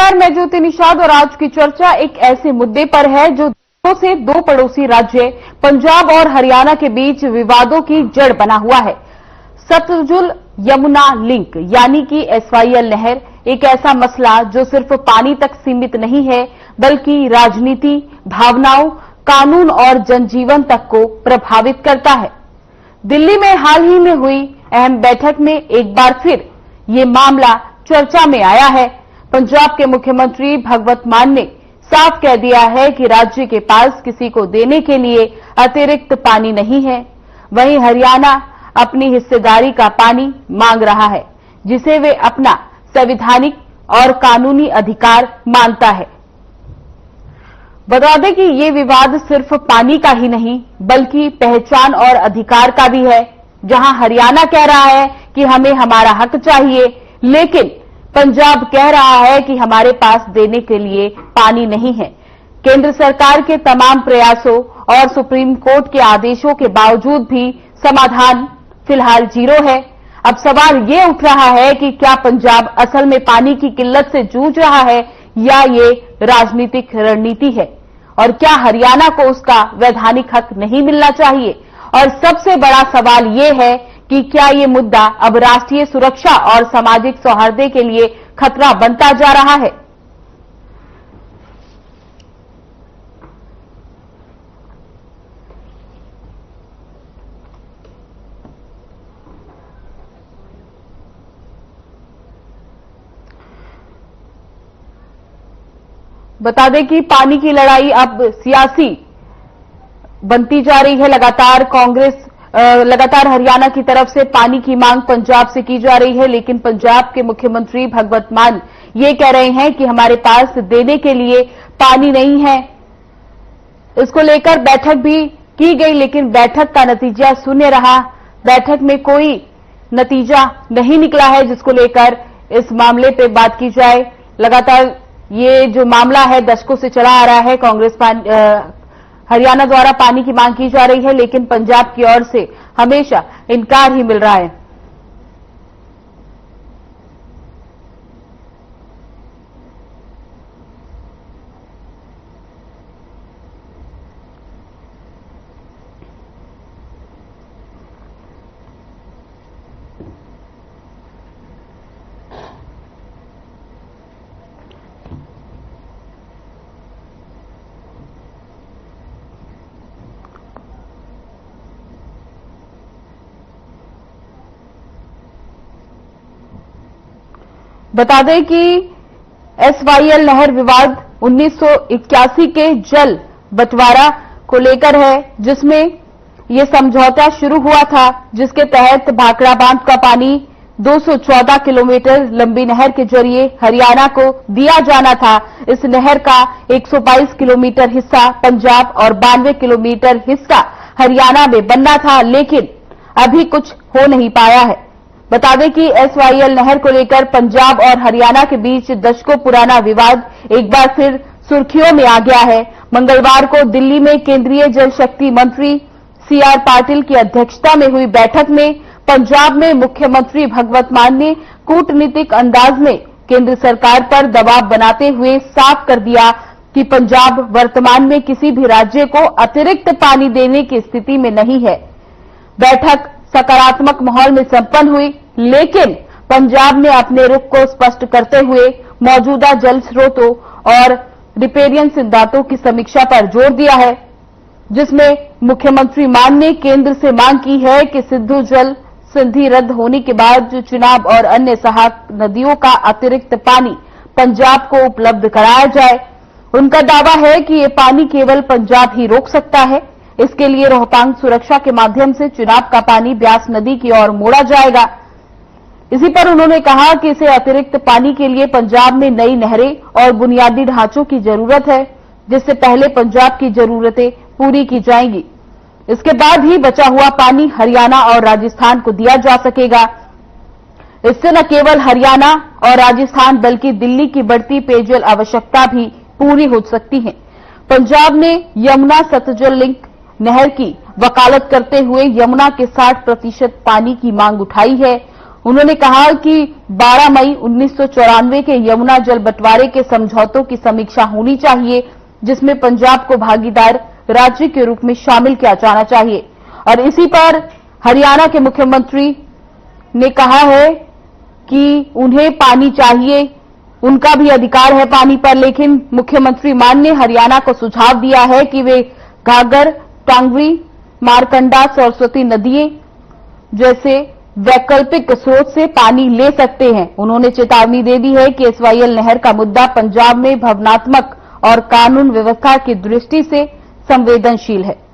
नमस्कार, मैं ज्योति निषाद और आज की चर्चा एक ऐसे मुद्दे पर है जो से दो पड़ोसी राज्य पंजाब और हरियाणा के बीच विवादों की जड़ बना हुआ है। सतलुज यमुना लिंक यानी कि SYL नहर एक ऐसा मसला जो सिर्फ पानी तक सीमित नहीं है बल्कि राजनीति, भावनाओं, कानून और जनजीवन तक को प्रभावित करता है। दिल्ली में हाल ही में हुई अहम बैठक में एक बार फिर ये मामला चर्चा में आया है। पंजाब के मुख्यमंत्री भगवत मान ने साफ कह दिया है कि राज्य के पास किसी को देने के लिए अतिरिक्त पानी नहीं है। वहीं हरियाणा अपनी हिस्सेदारी का पानी मांग रहा है जिसे वे अपना संवैधानिक और कानूनी अधिकार मानता है। बता दें कि ये विवाद सिर्फ पानी का ही नहीं बल्कि पहचान और अधिकार का भी है, जहां हरियाणा कह रहा है कि हमें हमारा हक चाहिए, लेकिन पंजाब कह रहा है कि हमारे पास देने के लिए पानी नहीं है। केंद्र सरकार के तमाम प्रयासों और सुप्रीम कोर्ट के आदेशों के बावजूद भी समाधान फिलहाल जीरो है। अब सवाल ये उठ रहा है कि क्या पंजाब असल में पानी की किल्लत से जूझ रहा है या ये राजनीतिक रणनीति है, और क्या हरियाणा को उसका वैधानिक हक नहीं मिलना चाहिए। और सबसे बड़ा सवाल ये है कि क्या ये मुद्दा अब राष्ट्रीय सुरक्षा और सामाजिक सौहार्द के लिए खतरा बनता जा रहा है। बता दें कि पानी की लड़ाई अब सियासी बनती जा रही है। लगातार हरियाणा की तरफ से पानी की मांग पंजाब से की जा रही है, लेकिन पंजाब के मुख्यमंत्री भगवत मान ये कह रहे हैं कि हमारे पास देने के लिए पानी नहीं है। इसको लेकर बैठक भी की गई, लेकिन बैठक का नतीजा शून्य रहा। बैठक में कोई नतीजा नहीं निकला है जिसको लेकर इस मामले पे बात की जाए। लगातार ये जो मामला है दशकों से चला आ रहा है। हरियाणा द्वारा पानी की मांग की जा रही है, लेकिन पंजाब की ओर से हमेशा इनकार ही मिल रहा है। बता दें कि SYL नहर विवाद 1981 के जल बंटवारा को लेकर है, जिसमें यह समझौता शुरू हुआ था, जिसके तहत भाखड़ा बांध का पानी 214 किलोमीटर लंबी नहर के जरिए हरियाणा को दिया जाना था। इस नहर का 122 किलोमीटर हिस्सा पंजाब और 92 किलोमीटर हिस्सा हरियाणा में बनना था, लेकिन अभी कुछ हो नहीं पाया है। बता दें कि SYL नहर को लेकर पंजाब और हरियाणा के बीच दशकों पुराना विवाद एक बार फिर सुर्खियों में आ गया है। मंगलवार को दिल्ली में केंद्रीय जल शक्ति मंत्री CR पाटिल की अध्यक्षता में हुई बैठक में पंजाब में मुख्यमंत्री भगवत मान ने कूटनीतिक अंदाज में केंद्र सरकार पर दबाव बनाते हुए साफ कर दिया कि पंजाब वर्तमान में किसी भी राज्य को अतिरिक्त पानी देने की स्थिति में नहीं है। बैठक सकारात्मक माहौल में संपन्न हुई, लेकिन पंजाब ने अपने रुख को स्पष्ट करते हुए मौजूदा जल स्रोतों और रिपेरियन सिद्धांतों की समीक्षा पर जोर दिया है, जिसमें मुख्यमंत्री मान ने केंद्र से मांग की है कि सिंधु जल संधि रद्द होने के बाद जो चिनाब और अन्य सहायक नदियों का अतिरिक्त पानी पंजाब को उपलब्ध कराया जाए। उनका दावा है कि ये पानी केवल पंजाब ही रोक सकता है। इसके लिए रोहतांग सुरक्षा के माध्यम से चिनाब का पानी ब्यास नदी की ओर मोड़ा जाएगा। इसी पर उन्होंने कहा कि इसे अतिरिक्त पानी के लिए पंजाब में नई नहरें और बुनियादी ढांचों की जरूरत है, जिससे पहले पंजाब की जरूरतें पूरी की जाएंगी। इसके बाद ही बचा हुआ पानी हरियाणा और राजस्थान को दिया जा सकेगा। इससे न केवल हरियाणा और राजस्थान बल्कि दिल्ली की बढ़ती पेयजल आवश्यकता भी पूरी हो सकती है। पंजाब ने यमुना सतलुज लिंक नहर की वकालत करते हुए यमुना के 60% पानी की मांग उठाई है। उन्होंने कहा कि 12 मई 1994 के यमुना जल बंटवारे के समझौतों की समीक्षा होनी चाहिए, जिसमें पंजाब को भागीदार राज्य के रूप में शामिल किया जाना चाहिए। और इसी पर हरियाणा के मुख्यमंत्री ने कहा है कि उन्हें पानी चाहिए, उनका भी अधिकार है पानी पर, लेकिन मुख्यमंत्री मान ने हरियाणा को सुझाव दिया है कि वे घाघर, टांगरी, मारकंडा, सरस्वती नदियों जैसे वैकल्पिक स्रोत से पानी ले सकते हैं। उन्होंने चेतावनी दे दी है कि एसवाईएल नहर का मुद्दा पंजाब में भावनात्मक और कानून व्यवस्था की दृष्टि से संवेदनशील है।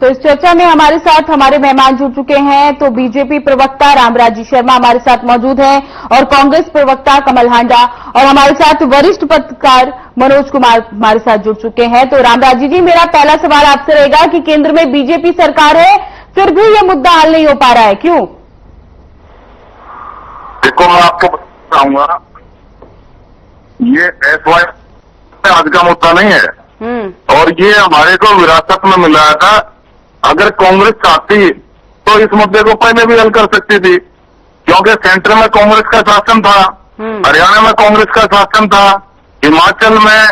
तो इस चर्चा में हमारे साथ हमारे मेहमान जुड़ चुके हैं। तो बीजेपी प्रवक्ता रामराजी शर्मा हमारे साथ मौजूद हैं और कांग्रेस प्रवक्ता कमल हांडा, और हमारे साथ वरिष्ठ पत्रकार मनोज कुमार हमारे साथ जुड़ चुके हैं। तो रामराजी जी, मेरा पहला सवाल आपसे रहेगा कि केंद्र में बीजेपी सरकार है, फिर भी ये मुद्दा हल नहीं हो पा रहा है, क्यों? देखो, मैं आपको बताऊंगा, ये एसवाई आज का मुद्दा नहीं है और ये हमारे को विरासत में मिला था। अगर कांग्रेस चाहती तो इस मुद्दे को पहले भी हल कर सकती थी, क्योंकि सेंटर में कांग्रेस का शासन था, हरियाणा में कांग्रेस का शासन था, हिमाचल में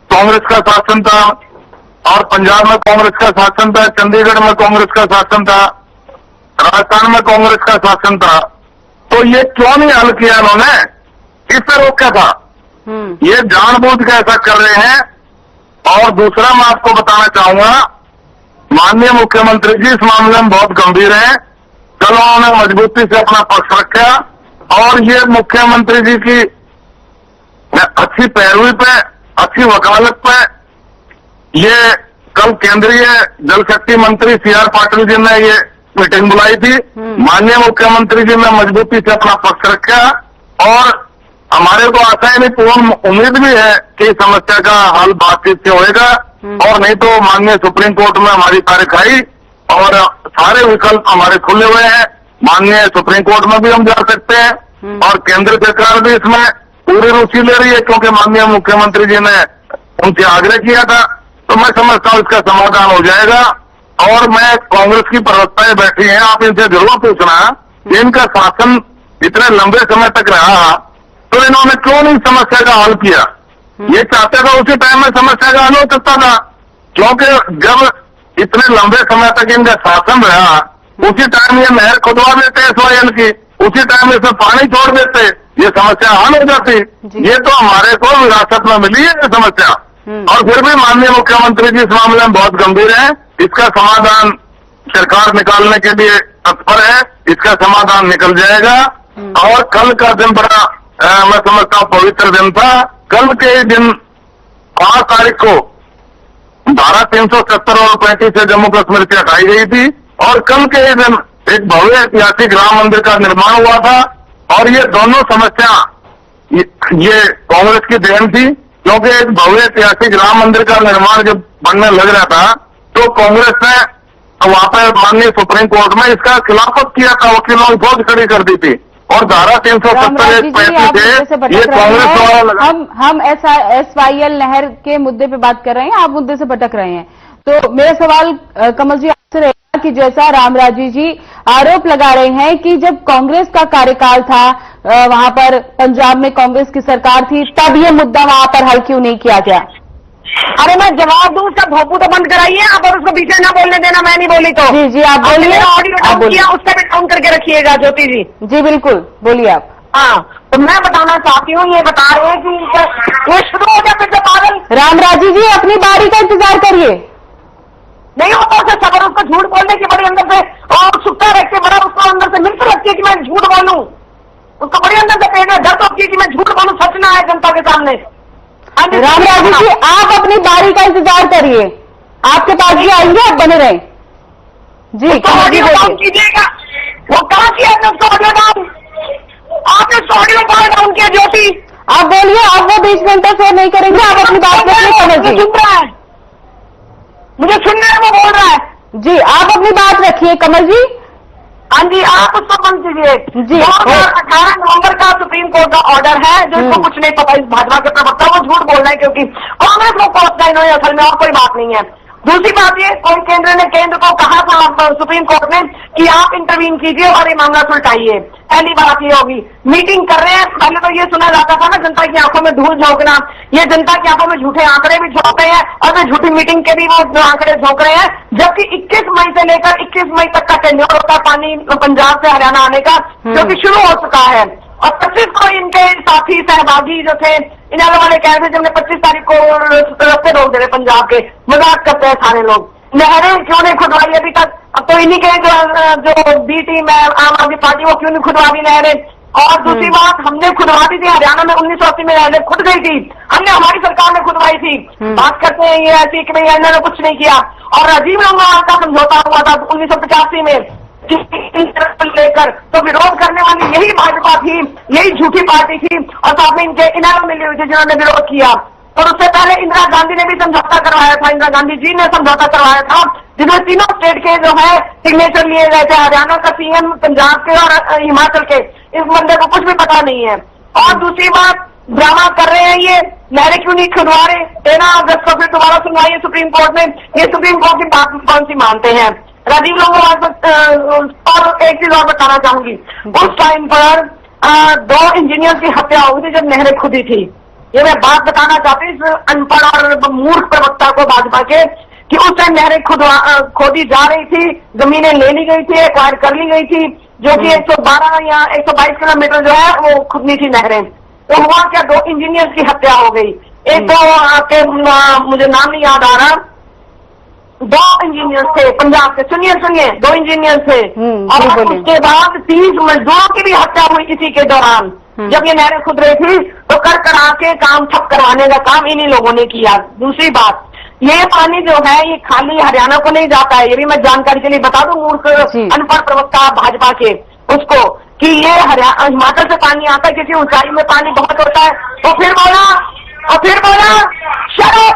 कांग्रेस का शासन था और पंजाब में कांग्रेस का शासन था, चंडीगढ़ में कांग्रेस का शासन था, राजस्थान में कांग्रेस का शासन था। तो ये क्यों नहीं हल किया इन्होंने? इससे रोका था। ये जानबूझ के ऐसा कर रहे हैं। और दूसरा मैं आपको बताना चाहूंगा, माननीय मुख्यमंत्री जी इस मामले में बहुत गंभीर हैं। कल उन्होंने मजबूती से अपना पक्ष रखा और ये मुख्यमंत्री जी की अच्छी पैरवी पे, अच्छी वकालत पे, ये कल केंद्रीय जल शक्ति मंत्री सीआर पाटिल जी ने ये मीटिंग बुलाई थी। माननीय मुख्यमंत्री जी ने मजबूती से अपना पक्ष रखा और हमारे को आशा है, नहीं पूर्ण उम्मीद भी है कि समस्या का हल बातचीत से होएगा और नहीं तो माननीय सुप्रीम कोर्ट में हमारी तारीख आई और सारे विकल्प हमारे खुले हुए हैं। माननीय सुप्रीम कोर्ट में भी हम जा सकते हैं और केंद्र सरकार भी इसमें पूरी रुचि ले रही है, क्योंकि माननीय मुख्यमंत्री जी ने उनसे आग्रह किया था। तो मैं समझता हूं इसका समाधान हो जाएगा। और मैं कांग्रेस की प्रवक्ताएं बैठी हैं, आप इनसे जरूर पूछना कि इनका शासन इतने लंबे समय तक रहा तो इन्होंने क्यों नहीं समस्या का हल किया? ये चाहते थे उसी टाइम में समस्या का हल हो सकता था, क्योंकि जब इतने लंबे समय तक इनका शासन रहा उसी टाइम ये नहर खुदवा देते एसवाईएल की, उसी टाइम इसमें पानी छोड़ देते, ये समस्या हल हो जाती। ये तो हमारे को विरासत में मिली है ये समस्या और फिर भी माननीय मुख्यमंत्री जी इस मामले में बहुत गंभीर है। इसका समाधान सरकार निकालने के लिए तत्पर है, इसका समाधान निकल जाएगा। और कल का दिन बड़ा मैं समझता हूं पवित्र दिन था। कल के दिन 5 तारीख को धारा 370 और 35 से जम्मू कश्मीर से हटाई गई थी और कल के दिन एक भव्य ऐतिहासिक राम मंदिर का निर्माण हुआ था। और ये दोनों समस्या ये कांग्रेस की देन थी, क्योंकि एक भव्य ऐतिहासिक राम मंदिर का निर्माण जब बनने लग रहा था तो कांग्रेस ने वहां पर माननीय सुप्रीम कोर्ट में इसका खिलाफत किया था, वकीलों ने फौज खड़ी कर दी थी और धारा 370 ये कांग्रेस द्वारा लगा। हम एसवाईएल नहर के मुद्दे पे बात कर रहे हैं, आप मुद्दे से भटक रहे हैं। तो मेरा सवाल कमल जी आपसे रहेगा कि जैसा रामराजी जी आरोप लगा रहे हैं कि जब कांग्रेस का कार्यकाल था, वहां पर पंजाब में कांग्रेस की सरकार थी, तब ये मुद्दा वहां पर हल क्यों नहीं किया गया? अरे मैं जवाब दूं, उसका भोपू तो बंद कराइए आप और उसको बीच ना बोलने देना, मैं नहीं बोली तो। जी आप बोलिए। ऑडियो डाउन किया, उससे भी डाउन करके रखिएगा ज्योति जी। जी बिल्कुल, बोलिए आप। हाँ, तो मैं बताना चाहती हूँ, ये बता रहे हैं कि ये शुरू हो गया फिर से पागल। रामराजी जी अपनी बारी का इंतजार करिए। नहीं होता उसे सबर, उसको झूठ बोलने की बड़ी अंदर से और उत्सुकता रखते, बड़ा उसको अंदर से मिलकर लगती है कि मैं झूठ बोलूं, उसको बड़ी अंदर से कहना डर होती है कि मैं झूठ बोलूं, सच ना आए जनता के सामने। रामराजी जी आप अपनी बारी का इंतजार करिए, आपके पास भी आएंगे, आप बने रहें। जी ऑडियो डाउन कीजिएगा, वो कहाँ किया उसको ऑडियो डाउन? आपने उसको ऑडियो डाउन किया ज्योति? आप बोलिए, आप वो बीच में इंटरफेयर नहीं करेंगे, आप अपनी बात रखिए कमल जी। सुन रहा है, मुझे सुनने में वो बोल रहा है जी, आप अपनी बात रखिए कमल जी। हाँ जी, आप उसको बंद कीजिए जी। 18 नवंबर का सुप्रीम कोर्ट का ऑर्डर है, जो इसको कुछ नहीं पता, इस भाजपा के प्रवक्ता वो झूठ बोल रहे हैं, क्योंकि कांग्रेस को पहुंचना इन्होंने असल में, और कोई बात नहीं है। दूसरी बात ये, कोई केंद्र को कहा था सुप्रीम कोर्ट ने कि आप इंटरवीन कीजिए और ये मामला सुलटाइए। पहली बात ये होगी, मीटिंग कर रहे हैं। पहले तो ये सुना जाता था ना, जनता की आंखों में धूल झोंकना, ये जनता की आंखों में झूठे आंकड़े भी झोंक रहे हैं और वे झूठी मीटिंग के भी वो आंकड़े झोंक रहे हैं, जबकि 21 मई से लेकर 21 मई तक का टेन्योर होता है पानी पंजाब से हरियाणा आने का, जो कि शुरू हो चुका है। और 25 को इनके साथी सहभागी जो थे, इनाला वाले कह रहे थे जब 25 तारीख को रस्ते रोक दे रहे पंजाब के, मजाक करते हैं सारे लोग। नहरें क्यों नहीं खुदवाई अभी तक? अब तो इन्हीं के जो बी टीम है आम आदमी पार्टी, वो क्यों नहीं खुदवा दी नहरें? और दूसरी बात, हमने खुदवा दी थी हरियाणा में 1980 में नहरें खुद गई थी, हमने, हमारी सरकार ने खुदवाई थी। बात करते हैं ये ऐसी कि भाई इन्होंने कुछ नहीं किया। और राजीव लोंगोवाल का समझौता हुआ था 1985 में लेकर, तो विरोध करने वाली यही भाजपा थी, यही झूठी पार्टी थी, और साथ में इनके इनाम मिली हुई थी जिन्होंने विरोध किया। और उससे पहले इंदिरा गांधी ने भी समझौता करवाया था, इंदिरा गांधी जी ने समझौता करवाया था, जिसमें तीनों स्टेट के जो है सिग्नेचर लिए गए थे, हरियाणा का सीएम, पंजाब के और हिमाचल के। इस बंदे को कुछ भी पता नहीं है। और दूसरी बात, ड्रामा कर रहे हैं ये, नहरें क्यों नहीं खुदवा रहे? 13 अगस्त को फिर दोबारा सुनवाई है सुप्रीम कोर्ट में, ये सुप्रीम कोर्ट की बात कौन सी मानते हैं? राजीव लोंगोवाल। और एक चीज और बताना चाहूंगी, उस टाइम पर 2 इंजीनियर की हत्या हुई थी जब नहरें खुदी थी। ये मैं बात बताना चाहती हूँ इस अनपढ़ और मूर्ख प्रवक्ता को भाजपा के, कि उस टाइम नहरें खोदी जा रही थी, जमीनें ले ली गई थी, एक्वायर कर ली गई थी, जो कि 112 या 122 किलोमीटर जो है वो खुदनी थी नहरें। तो हुआ क्या, 2 इंजीनियर्स की हत्या हो गई। एक तो आपके मुझे नाम नहीं याद आ रहा, 2 इंजीनियर थे पंजाब के, सुनिए 2 इंजीनियर थे। और उसके बाद 30 मजदूरों की भी हत्या हुई इसी के दौरान, जब ये नहरें खुद रही थी। तो कर करा के काम ठप करवाने का काम इन्हीं लोगों ने किया। दूसरी बात, ये पानी जो है ये खाली हरियाणा को नहीं जाता है, ये भी मैं जानकारी के लिए बता दूं मूर्ख अनपढ़ प्रवक्ता भाजपा के उसको, कि ये हिमाचल से पानी आता है, किसी ऊंचाई में पानी बहुत होता है। और फिर बोला शरद,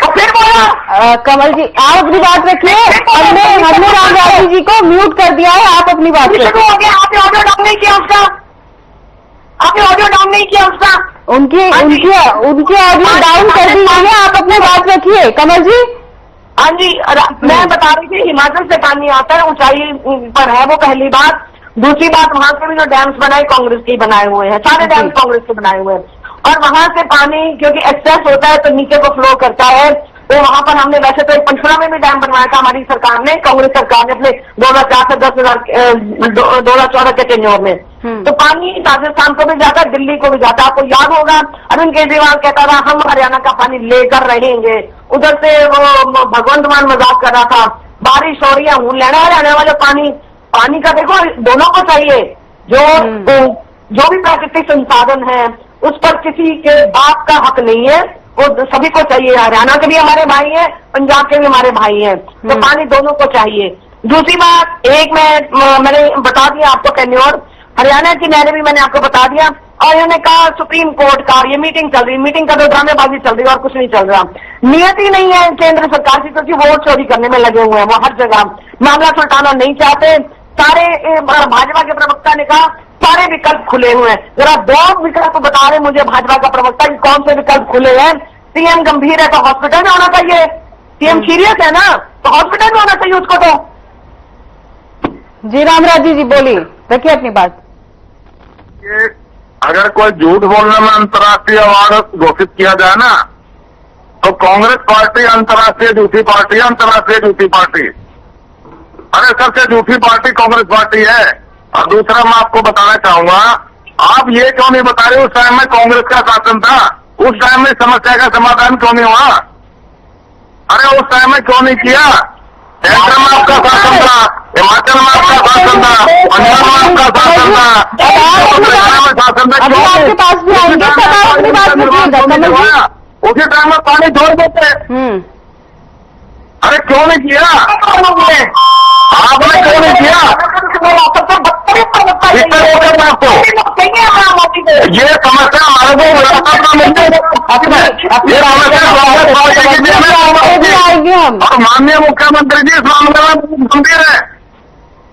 और फिर बोला कमल जी आप अपनी बात रखिए। हमने रामराजी जी को म्यूट कर दिया है, आप अपनी बात रखिए। हो गया, आपने ऑडियो डाउन नहीं किया उसका, आपने ऑडियो डाउन नहीं किया उसका। उनकी ऑडियो डाउन कर दी है, आप अपनी बात रखिए कमल जी। हाँ जी, मैं बता रही थी हिमाचल से पानी आता है, ऊंचाई पर है वो, पहली बात। दूसरी बात, वहां से भी जो डैम्स बनाए कांग्रेस के बनाए हुए हैं, सारे डैम्स कांग्रेस के बनाए हुए हैं। और वहां से पानी क्योंकि एक्सेस होता है तो नीचे को फ्लो करता है, तो वहां पर हमने वैसे तो एक पंचकुला में भी डैम बनवाया था हमारी सरकार ने, कांग्रेस सरकार ने अपने 2004 से 2014 के टेन्योर में। तो पानी राजस्थान को भी जाता है, दिल्ली को भी जाता है। आपको याद होगा अरविंद केजरीवाल कहता था हम हरियाणा का पानी लेकर रहेंगे, उधर से वो भगवंत मान मजाक कर रहा था, बारिश हो रही है हूं लेना हरियाणा वाले पानी का देखो दोनों को चाहिए। जो भी प्राकृतिक संसाधन है उस पर किसी के बाप का हक नहीं है, वो सभी को चाहिए। हरियाणा के भी हमारे भाई हैं, पंजाब के भी हमारे भाई हैं, तो पानी दोनों को चाहिए। दूसरी बात, एक मैंने बता दिया आपको टेन्योर, हरियाणा की नहरें भी मैंने आपको बता दिया। और इन्होंने कहा सुप्रीम कोर्ट का ये मीटिंग चल रही, मीटिंग का तो ड्रामेबाजी चल रही है और कुछ नहीं चल रहा। नियत ही नहीं है केंद्र सरकार की, क्योंकि वोट चोरी करने में लगे हुए हैं वो हर जगह, मामला सुलटाना नहीं चाहते। सारे भाजपा के प्रवक्ता ने कहा सारे विकल्प खुले हुए हैं। जरा 2 विकल्प बता रहे मुझे भाजपा का प्रवक्ता कि कौन से विकल्प खुले हैं। सीएम गंभीर है तो हॉस्पिटल में होना चाहिए, सीएम सीरियस है ना तो हॉस्पिटल में होना चाहिए उसको। तो जी रामराजी जी बोलिए, रखिए अपनी बात। अगर कोई झूठ बोलने में अंतर्राष्ट्रीय अवार्ड घोषित किया जाए ना, तो कांग्रेस पार्टी अंतर्राष्ट्रीय झूठी पार्टी है, अंतर्राष्ट्रीय झूठी पार्टी। अरे सबसे झूठी पार्टी कांग्रेस पार्टी है। और दूसरा मैं आपको बताना चाहूंगा, आप ये क्यों नहीं बता रहे उस टाइम में कांग्रेस का शासन था, उस टाइम में समस्या का समाधान क्यों नहीं हुआ? अरे उस टाइम में क्यों नहीं किया? सेंटर में आपका शासन था, हिमाचल में आपका शासन था, पंजाब में आपका शासन था, हरियाणा में शासन था, क्यों आपके पास भी आएंगे उसी टाइम में पानी छोड़ देते। अरे क्यों नहीं किया आपने? क्यों नहीं किया? आपको ये आएंगे हम। और माननीय मुख्यमंत्री जी इस मामले में गंभीर है।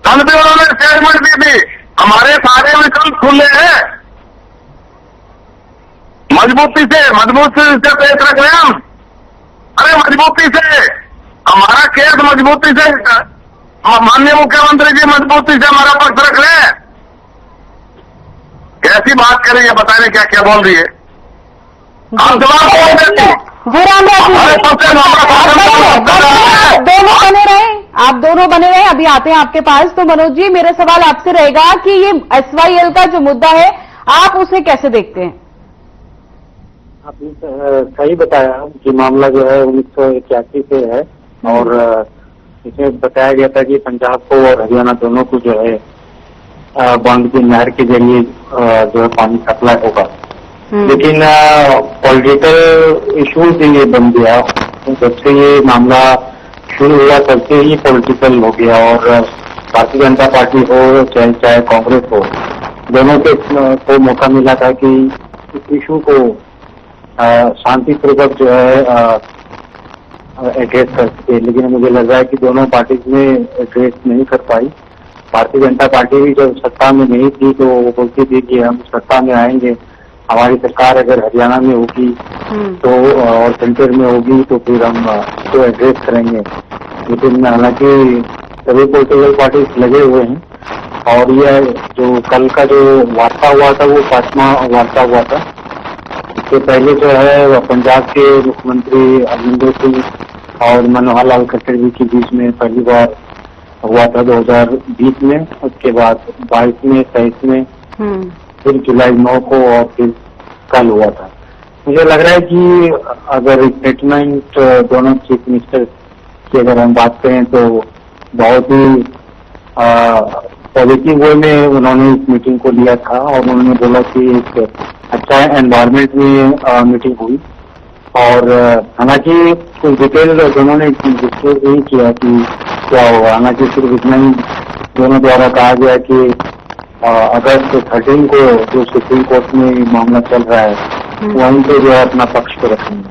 कल भी उन्होंने स्टेटमेंट दी थी, हमारे सारे विकल्प खुले हैं, मजबूती से पेश रख रहे हैं हम। अरे मजबूती से हमारा केस मजबूती से, माननीय मुख्यमंत्री जी मजबूती से हमारा पक्ष रख रहे हैं। कैसी बात करेंगे, बताइए क्या क्या बोल रही है। आप जवाब बोल देते दोनों बने रहे, आप दोनों बने रहे, अभी आते हैं आपके पास। तो मनोज जी, मेरा सवाल आपसे रहेगा कि ये SYL का जो मुद्दा है, आप उसे कैसे देखते हैं? आपने सही बताया कि मामला जो है 1981 से है और इसमें बताया गया था कि पंजाब को और हरियाणा दोनों को जो है बागमती नहर के जरिए जो है पानी सप्लाई होगा। लेकिन पॉलिटिकल इशू से ये बन गया, जब से ये मामला शुरू हुआ तब से ही पॉलिटिकल हो गया और भारतीय जनता पार्टी हो चाहे कांग्रेस हो, दोनों को मौका मिला था कि इस इशू को शांतिपूर्वक जो है एड्रेस कर सके। लेकिन मुझे लग रहा है कि दोनों पार्टी में एड्रेस नहीं कर पाई। भारतीय जनता पार्टी भी जब सत्ता में नहीं थी तो वो बोलती थी कि हम सत्ता में आएंगे, हमारी सरकार अगर हरियाणा में होगी तो और सेंटर में होगी तो फिर हम इसको एड्रेस करेंगे। लेकिन हालांकि सभी पॉलिटिकल पार्टी लगे हुए हैं और ये जो कल का जो वार्ता हुआ था वो 5वां वार्ता हुआ था। इससे पहले जो है पंजाब के मुख्यमंत्री अमरिंदर सिंह और मनोहर लाल खट्टर जी के बीच में पहली बार हुआ था 2020 में, उसके बाद 22 में, 23 में, फिर जुलाई 9 को और फिर कल हुआ था। मुझे लग रहा है कि अगर स्टेटमेंट दोनों चीफ मिनिस्टर की अगर हम बात करें तो बहुत ही पॉजिटिव वे में उन्होंने इस मीटिंग को लिया था और उन्होंने बोला कि एक अच्छा एनवायरमेंट में मीटिंग हुई और हालांकि कुछ डिटेल दोनों ने डिस्क्लोज नहीं किया कि क्या होगा। हालांकि सिर्फ इतना ही दोनों द्वारा कहा गया कि अगस्त 13 को जो सुप्रीम कोर्ट में मामला चल रहा है वहीं पे जो है अपना पक्ष को रखेंगे।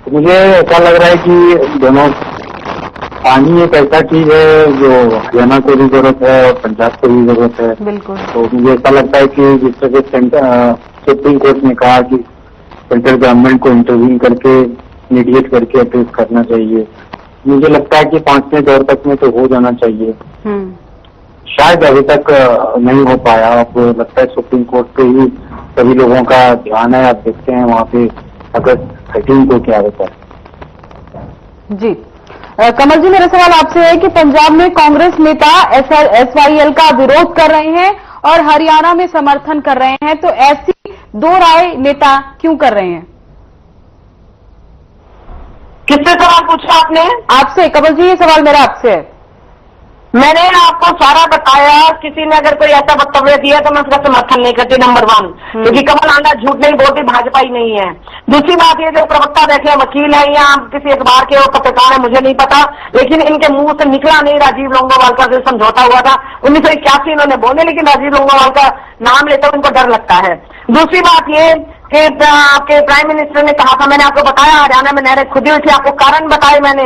तो मुझे ऐसा लग रहा है कि दोनों, पानी एक ऐसा चीज है जो हरियाणा को भी जरूरत है और पंजाब को भी जरूरत है। बिल्कुल। तो मुझे ऐसा लगता है कि जिस तरह सुप्रीम कोर्ट ने कहा कि सेंट्रल गवर्नमेंट को इंटरव्यू करके मीडिएट करके एड्रेस करना चाहिए, मुझे लगता है कि 5वें दौर तक में तो हो जाना चाहिए। शायद अभी तक नहीं हो पाया। अब लगता है सुप्रीम कोर्ट पे ही सभी लोगों का ध्यान है। आप देखते हैं वहाँ पे अगस्त 13 को क्या होता है। जी कमल जी, मेरा सवाल आपसे है कि पंजाब में कांग्रेस नेता SYL का विरोध कर रहे हैं और हरियाणा में समर्थन कर रहे हैं, तो ऐसी दो राय नेता क्यों कर रहे हैं? किससे सवाल पूछा आपने? आपसे कमल जी, ये सवाल मेरा आपसे है। मैंने आपको सारा बताया। किसी ने अगर कोई ऐसा वक्तव्य दिया तो मैं उसका समर्थन नहीं करती, नंबर 1, क्योंकि कमल आंधा झूठ नहीं बोलती, भाजपा ही नहीं है। दूसरी बात ये, जो प्रवक्ता बैठे वकील है या किसी अखबार के पत्रकार है, मुझे नहीं पता, लेकिन इनके मुंह से निकला नहीं राजीव लोंगोवाल का जो समझौता हुआ था 1981 इन्होंने बोले, लेकिन राजीव लोंगोवाल का नाम लेते हुए उनको डर लगता है। दूसरी बात ये कि आपके प्राइम मिनिस्टर ने कहा था, मैंने आपको बताया हरियाणा में नहरें खुदी हुई थी, आपको कारण बताए मैंने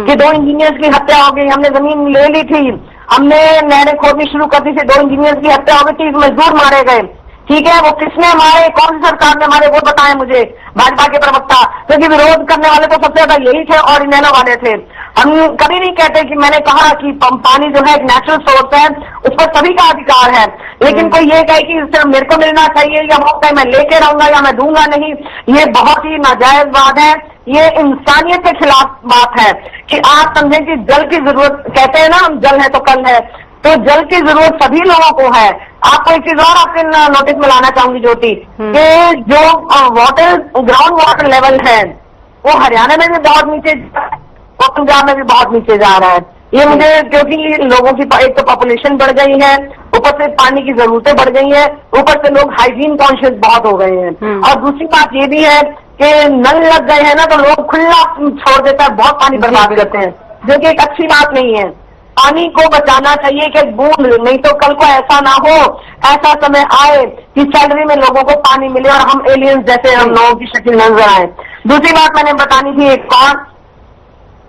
कि 2 इंजीनियर्स की हत्या हो गई, हमने जमीन ले ली थी, हमने नहरें खोदनी शुरू कर दी थी, 2 इंजीनियर्स की हत्या हो गई थी, मजदूर मारे गए। ठीक है, वो किसने मारे, कौन सी सरकार ने मारे, वो बताएं मुझे, भाजपा के प्रवक्ता, क्योंकि विरोध करने वाले तो सबसे ज्यादा यही थे और इनेलो वाले थे। हम कभी नहीं कहते कि मैंने कहा कि पानी जो है एक नेचुरल सोर्स है, उस पर सभी का अधिकार है, लेकिन कोई ये कहे कि सिर्फ मेरे को मिलना चाहिए या वो कहे मैं लेके रहूंगा या मैं दूंगा नहीं, ये बहुत ही नाजायज बात है। ये इंसानियत के खिलाफ बात है कि आप समझें कि जल की जरूरत, कहते हैं ना हम जल है तो कल है, तो जल की जरूरत सभी लोगों को है। आपको एक चीज और आपके नोटिस में लाना चाहूंगी ज्योति, कि जो वाटर ग्राउंड वाटर लेवल है वो हरियाणा में भी बहुत नीचे और पंजाब में भी बहुत नीचे जा रहा है। ये मुझे, क्योंकि लोगों की एक तो पॉपुलेशन बढ़ गई है, ऊपर से पानी की जरूरतें बढ़ गई है, ऊपर से लोग हाइजीन कॉन्शियस बहुत हो गए हैं। और दूसरी बात ये भी है कि नल लग गए हैं ना तो लोग खुला छोड़ देता है, बहुत पानी बर्बाद करते हैं, जो कि एक अच्छी बात नहीं है। पानी को बचाना चाहिए कि बूंद, नहीं तो कल को ऐसा ना हो, ऐसा समय आए कि सैलरी में लोगों को पानी मिले और हम एलियंस जैसे हम लोगों की शक्ल नजर आए। दूसरी बात मैंने बतानी थी एक और,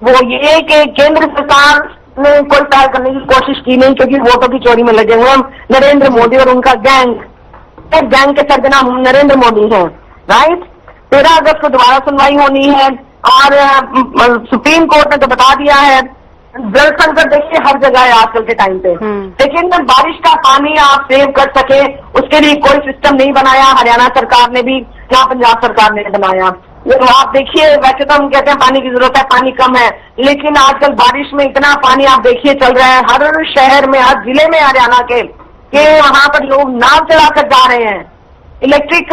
वो ये कि केंद्र सरकार ने कोई पहल करने की कोशिश की नहीं, क्योंकि वोटों की चोरी में लगे हुए हम नरेंद्र मोदी और उनका गैंग के सरगना नरेंद्र मोदी हैं, राइट। 13 अगस्त को दोबारा सुनवाई होनी है और सुप्रीम कोर्ट ने तो बता दिया है, जल संकट देखिए हर जगह है आजकल के टाइम पे, लेकिन बारिश का पानी आप सेव कर सके उसके लिए कोई सिस्टम नहीं बनाया हरियाणा सरकार ने भी, या पंजाब सरकार ने बनाया। तो आप देखिए, वैसे तो हम कहते हैं पानी की जरूरत है, पानी कम है, लेकिन आजकल बारिश में इतना पानी आप देखिए चल रहा है हर शहर में, हर जिले में हरियाणा के, कि वहां पर लोग नाव चलाकर जा रहे हैं। इलेक्ट्रिक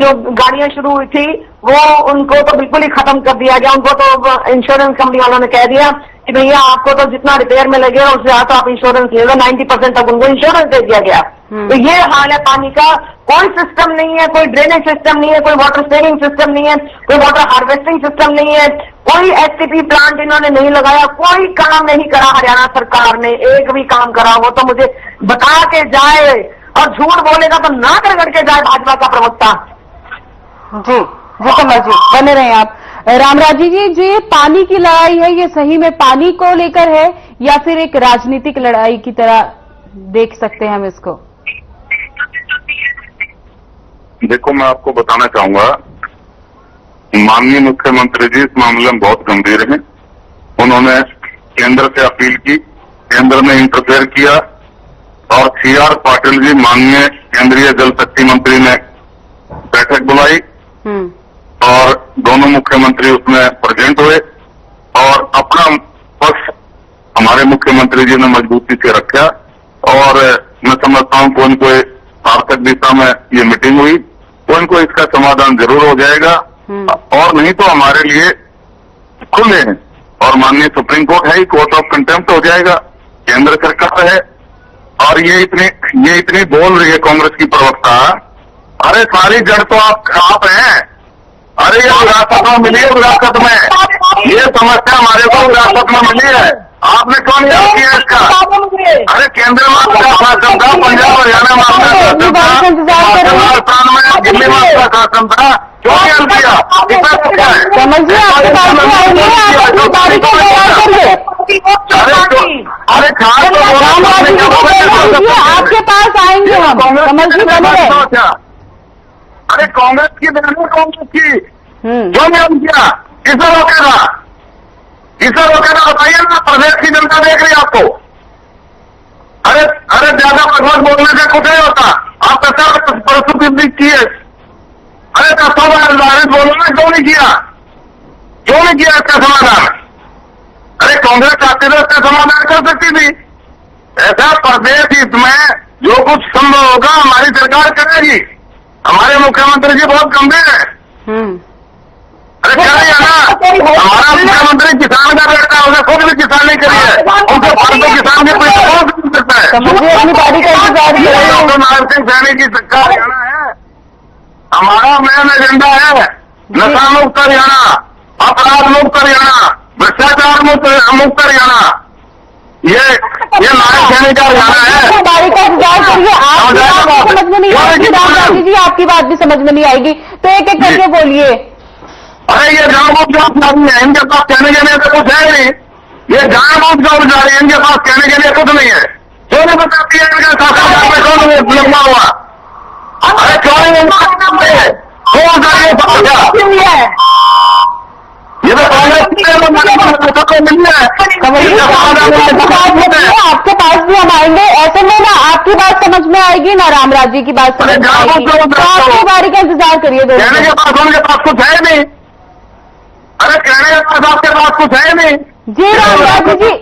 जो गाड़ियां शुरू हुई थी वो उनको तो बिल्कुल ही खत्म कर दिया गया, उनको तो इंश्योरेंस कंपनी वालों ने कह दिया कि भैया आपको तो जितना रिपेयर में लगेगा उससे ज्यादा आप इंश्योरेंस ले लो, 90% तक उनको इंश्योरेंस दे दिया गया। तो ये हाल है पानी का, कोई सिस्टम नहीं है, कोई ड्रेनेज सिस्टम नहीं है, कोई वाटर सेविंग सिस्टम नहीं है, कोई वाटर हार्वेस्टिंग सिस्टम नहीं है, कोई एसटीपी प्लांट इन्होंने नहीं लगाया, कोई काम नहीं करा हरियाणा सरकार ने, एक भी काम करा हो तो मुझे बता के जाए, और झूठ बोलेगा तो ना कर के जाए भाजपा का प्रवक्ता। जी जी कमल जी बने रहे आप। रामराजी जी, जो ये पानी की लड़ाई है ये सही में पानी को लेकर है या फिर एक राजनीतिक लड़ाई की तरह देख सकते हैं हम इसको? देखो, मैं आपको बताना चाहूंगा, माननीय मुख्यमंत्री जी इस मामले में बहुत गंभीर हैं। उन्होंने केंद्र से अपील की, केंद्र ने इंटरफेयर किया और CR पाटिल जी माननीय केंद्रीय जल शक्ति मंत्री ने बैठक बुलाई और दोनों मुख्यमंत्री उसमें प्रेजेंट हुए और अपना पक्ष हमारे मुख्यमंत्री जी ने मजबूती से रखा और मैं समझता हूं कोई न कोई सार्थक दिशा में ये मीटिंग हुई, कोई न कोई इसका समाधान जरूर हो जाएगा और नहीं तो हमारे लिए खुले हैं और माननीय सुप्रीम कोर्ट है ही, कोर्ट ऑफ कंटेम्प्ट हो जाएगा, केंद्र सरकार है। और ये इतनी बोल रही है कांग्रेस की प्रवक्ता, अरे सारी जड़ तो आप हैं, अरे ये विरासत में मिली है, विरासत में ये समस्या हमारे को विरासत में मिली है, आपने क्यों नहीं हल किया इसका? अरे केंद्र में शासन था, पंजाब हरियाणा में राजस्थान में दिल्ली में शासन था, क्यों नहीं हल किया? अरे आपके पास आएंगे हम, कमल जी बने रहे। अरे कांग्रेस की कांग्रेस की क्यों नहीं हल किया? किसे रोकेगा? किसे रोकेगा बताइए ना, प्रदेश की जनता देख रही है आपको। अरे ज्यादा भगवान बोलने से कुछ नहीं होता, आप कैसा प्रस्तुति की है? अरे कस्टों बोलो ना, क्यों नहीं किया? क्यों नहीं किया इसका समाधान? अरे कांग्रेस चाहती तो इसका समाधान कर सकती थी। ऐसा प्रदेश हित में जो कुछ संभव होगा हमारी सरकार करेगी। हमारे मुख्यमंत्री जी बहुत गंभीर है। अरे क्या है ना, हमारा मुख्यमंत्री किसान का बेटा है, उसे खुद भी किसान नहीं करी है, उनके फल तो किसान के पैसे कौन सकता है? नारायण सिंह सैनी की सरकार हरियाणा है, हमारा मेन एजेंडा है नशा मुक्त हरियाणा, अपराध मुक्त हरियाणा, भ्रष्टाचार मुक्त हरियाणा। ये नारायण सैनी का हरियाणा है। समझ में नहीं आएगी रामराजी जी, आपकी बात भी समझ में नहीं आएगी तो एक एक करके बोलिए। अरे ये जानबूझ है, इनके पास कहने के लिए तो कुछ है नहीं, ये जानबूझ का जा रही है, इनके पास कहने के लिए कुछ नहीं है। क्यों नहीं बताती है इनका शासन में कौन लंबा हुआ? अरे क्यों नहीं है? ये तो कांग्रेस मिल है। आपके पास भी हम आएंगे, ऐसे में ना आपकी बात समझ में आएगी ना रामराजी की बात समझ में आएगी, तो आपकी बारी का इंतजार करिए। कहने के पास उनके पास कुछ है नहीं, अरे कहने के पास आपके पास कुछ है नहीं। जी रामराजी जी,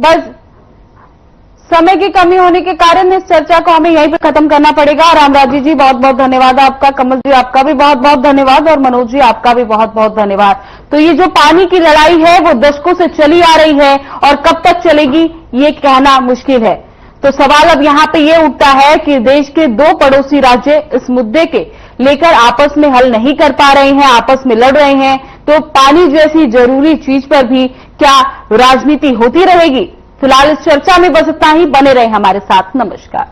बस समय की कमी होने के कारण इस चर्चा को हमें यहीं पे खत्म करना पड़ेगा। रामराजी जी बहुत बहुत धन्यवाद आपका, कमल जी आपका भी बहुत बहुत धन्यवाद और मनोज जी आपका भी बहुत बहुत धन्यवाद। तो ये जो पानी की लड़ाई है वो दशकों से चली आ रही है और कब तक चलेगी ये कहना मुश्किल है। तो सवाल अब यहाँ पे ये उठता है कि देश के दो पड़ोसी राज्य इस मुद्दे के लेकर आपस में हल नहीं कर पा रहे हैं, आपस में लड़ रहे हैं, तो पानी जैसी जरूरी चीज पर भी क्या राजनीति होती रहेगी? फिलहाल इस चर्चा में बस इतना ही। बने रहे हमारे साथ। नमस्कार।